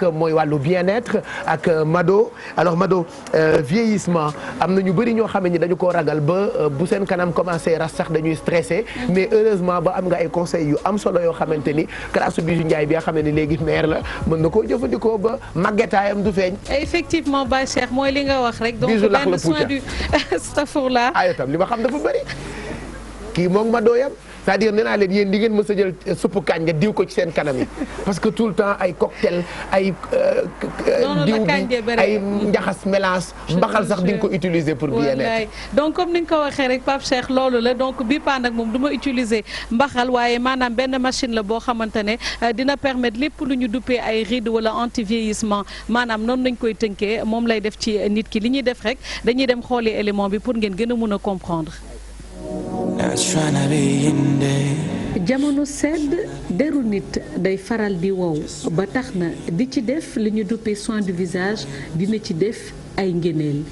mooy wàllu bien-être ak Mado alors Mado vieillissement am na ñu bëri ñoo xam ne dañu ko ragal ba bu seen kanam commencé ras sax dañuy stressé mais heureusement ba am nga ay conseils yu am solo yoo xamante ni classe Bijou Ndiaye bi nga xam ne léegi maire la mën na koo jëfandikoo ba màggetaayam du feeñ. effectivement Baye Cheikh mooy li nga wax rek. donc benn soin du stafurla. ah itam li ma xam dafa bëri kii moom Mado yam c'est-à-dire nee naa leen yéen di ngeen mës a jël suppu kaañ nga diw ko ci seen kanam yi parce que tout le temps ay cocktail ay diw bi ay njaxas mélange mbaxal sax di nga ko utiliser pour bien-être. donc comme ni nga ko waxee rek Pape Cheikh loolu la donc bii paa nag moom du ma utiliser mbaxal waaye maanaam benn machine la boo xamante ne dina permettre lépp lu ñu duppee ay rides wala anti vieillissement maanaam noonu lañ koy tënkee moom lay def ci nit ki li ñuy def rek dañuy dem xooli élément bi pour ngeen gën a mun a comprendre. jamono sedd deru nit day faral di wow ba tax na di ci def li ñu duppee soin du visage dina ci def ay ngëneel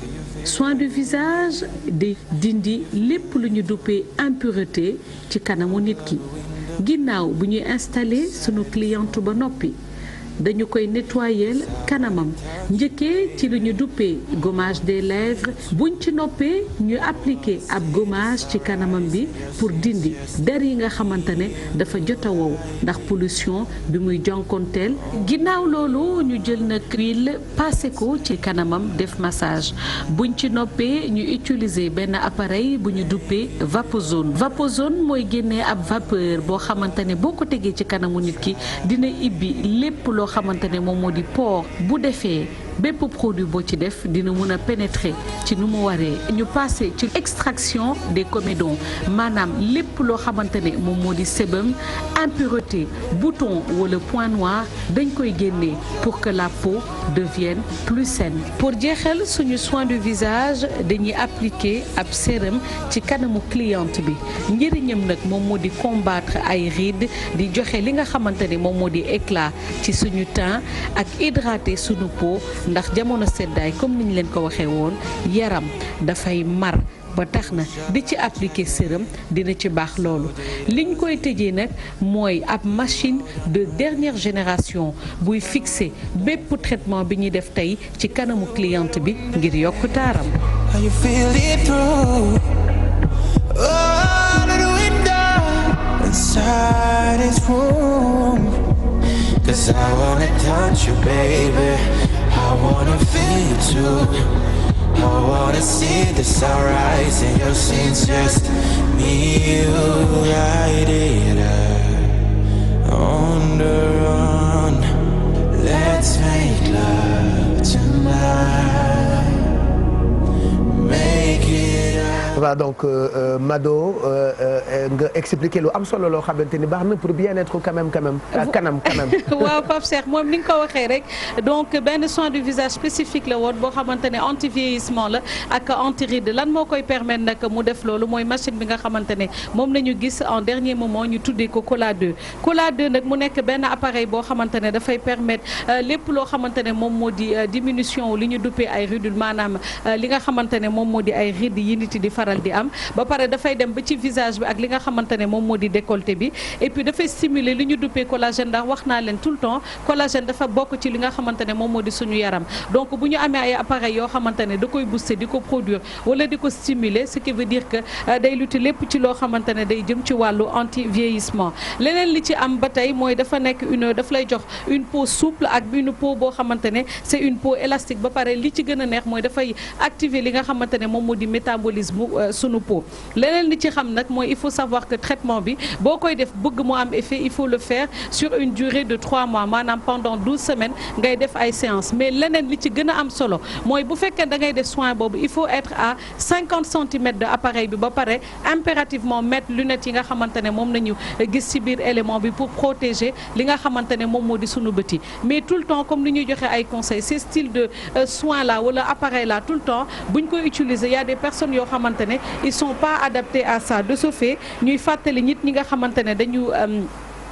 soin du visage di dindi lépp lu ñu duppee impureté ci kanamu nit ki ginnaaw bu ñuy installé sunu cliente ba noppi dañu koy nettoyer kanamam njëkkee ci lu ñu duppee gommage des lèvres buñ ci noppee ñu appliquer ab gommage ci kanamam bi pour dindi der yi nga xamante ne dafa jot a wow ndax pollution bi muy jonkonteel ginnaaw loolu ñu jël na huile passé ko ci kanamam def massage buñ ci noppee ñu utiliser benn appareil bu ñu duppee vapozone mooy génnee ab vapeur boo xamante ne boo ko tegee ci kanamu nit ki dina ibbi lépp loo xamante ne moom moo di pore bu defee bépp produit boo ci def dina mun a pénétrer ci nu mu waree ñu passé ci extraction des comédons maanaam lépp loo xamante ne moom moo di sébum impureté bouton wala point noir dañ koy génnee pour que la peau devienne plus saine. pour jeexal suñu soin du visage dañuy appliquer ab sérum ci kanamu cliente bi njëriñam nag moom moo di combattre ay rides di joxe li nga xamante ne moom moo di éclat ci suñu teint ak hydrater suñu peau. ndax jamono seddaay comme ni ñu leen ko waxee woon yaram dafay mar ba tax na di ci appliquer sérum dina ci baax loolu liñ koy tëjee nag mooy ab machine de dernière génération buy fixer bépp traitement bi ñuy def tey ci kanamu cliente bi ngir yokk taaram. Cause I wanna touch you, baby. I wanna feel you too. I wanna see the sunrise in your scenes, just me, you, right here on the run. Let's make love tonight. Make it up. waaw donc Mado nga expliqué lu am solo loo xamante ni baax na pour bien-être kanam. waaw Pape Cheikh moom ni nga ko waxee rek donc benn soin du visage spécifique la woon boo xamante ne anti vieillissement la ak anti ride lan moo koy permettre nag mu def loolu mooy machine bi nga xamante ne moom la ñu gis en dernier moment ñu tuddee ko Cola 2. Cola 2 nag mu nekk benn appareil boo xamante ne dafay permettre lépp loo xamante ne moom moo di diminution li ñu duppee ay ridules maanaam li nga xamante ne moom moo di ay rides yi nit di faral di am ba pare dafay dem ba ci visage bi ak li nga xamante ne moom moo di décolleté bi et puis dafay stimuler li ñu duppee collagène ndax wax naa leen tout le temps collagène dafa bokk ci li nga xamante ne moom moo di suñu yaram donc bu ñu amee ay appareils yoo xamante ne da koy booster di ko produire wala di ko stimuler ce qui veut dire que day lutter lépp ci loo xamante ne day jëm ci wàllu anti vieillissement leneen li ci am ba tey mooy dafa nekk daf lay jox une peau souple ak une peau boo xamante ne c'est une peau élastique ba pare li ci gën a neex mooy dafay activer li nga xamante ne moom moo di métabolisme sunu peau leneen li ci xam nag mooy il faut savoir que traitement bi boo koy def bëgg mu am effet il faut le faire sur une durée de 3 mois maanaam pendant 12 semaines ngay def ay séances mais leneen li ci gën a am solo mooy bu fekkee da ngay def soin boobu il faut être à 50 centimètres de appareil bi ba pare impérativement mettre lunettes yi nga xamante ne moom nañu gis ci biir élément bi pour protéger li nga xamante ne moom moo di sunu bët yi mais tout le temps comme li ñuy joxe ay conseils ces styles de soins là wala appareil là tout le temps buñ koy utiliser il y a des personnes yoo xamante ne ils sont pas adaptés à ça de ce fait ñuy fàttali nit ñi nga xamante ne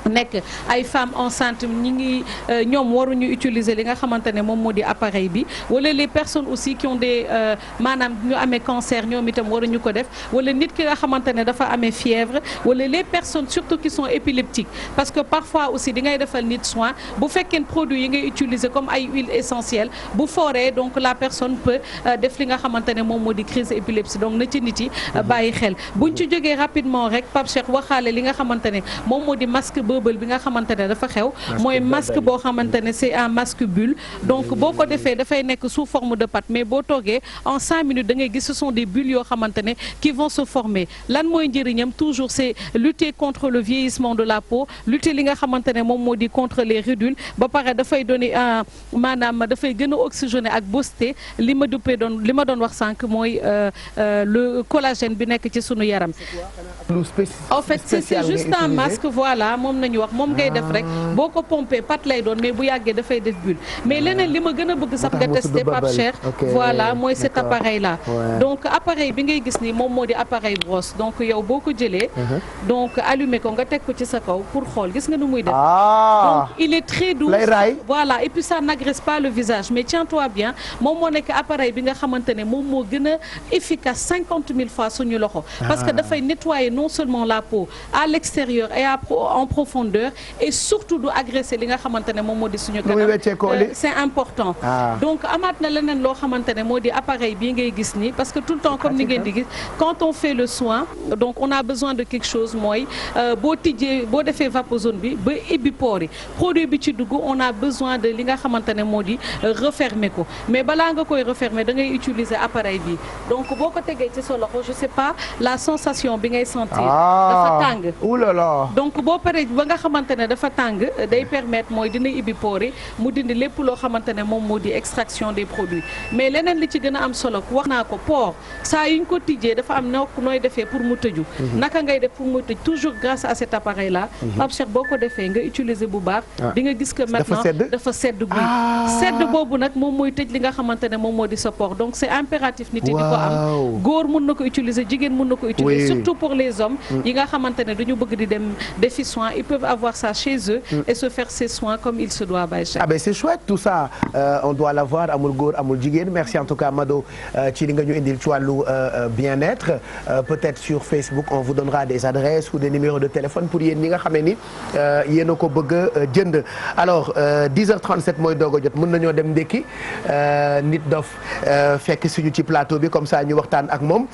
nekk ay femmes enceintes ñi ngi ñoom waruñu utiliser li nga xamante ne moom moo di appareil bi wala les personnes aussi qui ont des maanaam ñu amee cancer ñoom itam waruñu ko def wala nit ki nga xamante ne dafa amee fièvre wala les personnes surtout qui sont épileptiques parce que parfois aussi di ngay defal nit soin bu fekkee produit yi ngay utiliser comme ay huile essentielle bu foree donc la personne peut def li nga xamante ne moom moo di crise épilepsie donc na ci nit yi bàyyi xel buñ ci jógee rapidement rek Pape Cheikh waxaale li nga xamante ne moom moo di masque bëbël bi nga xamante ne dafa xew mooy masque boo xamante ne c'est un masque bulle donc boo ko defee dafay nekk sous forme de pâte mais boo toogee en 5 minutes da ngay gis ce sont des bulles yoo xamante ne qui vont se former lan mooy njëriñam toujours c'est lutter contre le vieillissement de la peau lutter li nga xamante ne moom moo di contre les ridules ba pare dafay donner maanaam dafay gën a oxygéné ak booster li ma doon wax sànq mooy le collagène bi nekk ci sunu yaram en fait c'est juste un masque voilà moom nañu wax moom ngay def rek boo ko pompé pat lay doon mais bu yàggee dafay def bulle mais leneen li ma gën a bëgg sax nga testé Pape Cheikh voilà mooy cet appareil là donc appareil bi ngay gis ni moom moo di appareil brosse donc yow boo ko jëlee donc allumé ko nga teg ko ci sa kaw pour xool gis nga nu muy def donc il est très doux voilà et puis ça n'agresse pas le visage mais tiens-toi bien moom moo nekk appareil bi nga xamante ne moom moo gën a efficace 50 000 fois suñu loxo parce que dafay nettoyer non seulement la peau à l'extérieur et en profondeur et surtout du agresser li nga xamante ne moom moo di suñu kanam c'est important donc amaat na leneen loo xamante ne moo di appareil bii ngay gis nii parce que tout le temps comme ni ngeen di gis quand on fait le soin donc on a besoin de quelque chose mooy boo tijjee boo defee vaposone bi ba ibbi pores yi produit bi ci dugg on a besoin de li nga xamante ne moo di refermer ko mais balaa nga koy refermer da ngay utiliser appareil bi donc boo ko tegee ci sa loxo je sais pas la sensation bi ngay sentir dafa tàng donc boo paree ba nga xamante ne dafa tàng day permettre mooy dina ibbi pores yi mu dindi lépp loo xamante ne moom moo di extraction des produits mais leneen li ci gën a am solo wax naa ko port saa yuñ ko tijjee dafa am nooy defee pour mu tëju naka ngay def pour mu tëj toujours grâce à cet appareil là Pape Cheikh boo ko defee nga utiliser bu baax di nga gis que maintenant dafa sedd guy sedd boobu nag moom mooy tëj li nga xamante ne moom moo di sa port donc c'est impératif nit yi di ko am góor mun na ko utiliser jigéen mun na ko utiliser surtout pour les hommes yi nga xamante ne dañu bëgg di dem defi soins ils peuvent avoir ça chez eux et se faire ces soins comme il se doit Baye Cheikh. Ah ben c'est chouette tout ça on doit l'avoir amul góor amul jigéen merci en tout cas Mado ci li nga ñu indil ci wàllu bien-être peut-être sur Facebook on vous donnera des adresses ou des numéros de téléphone pour yéen ñi nga xam ne ni yéen a ko bëgg a jënd alors 10h37 mooy doog a jot mën nañoo dem ndekki nit dof fekk suñu ci plateau bi comme ça ñu waxtaan ak moom.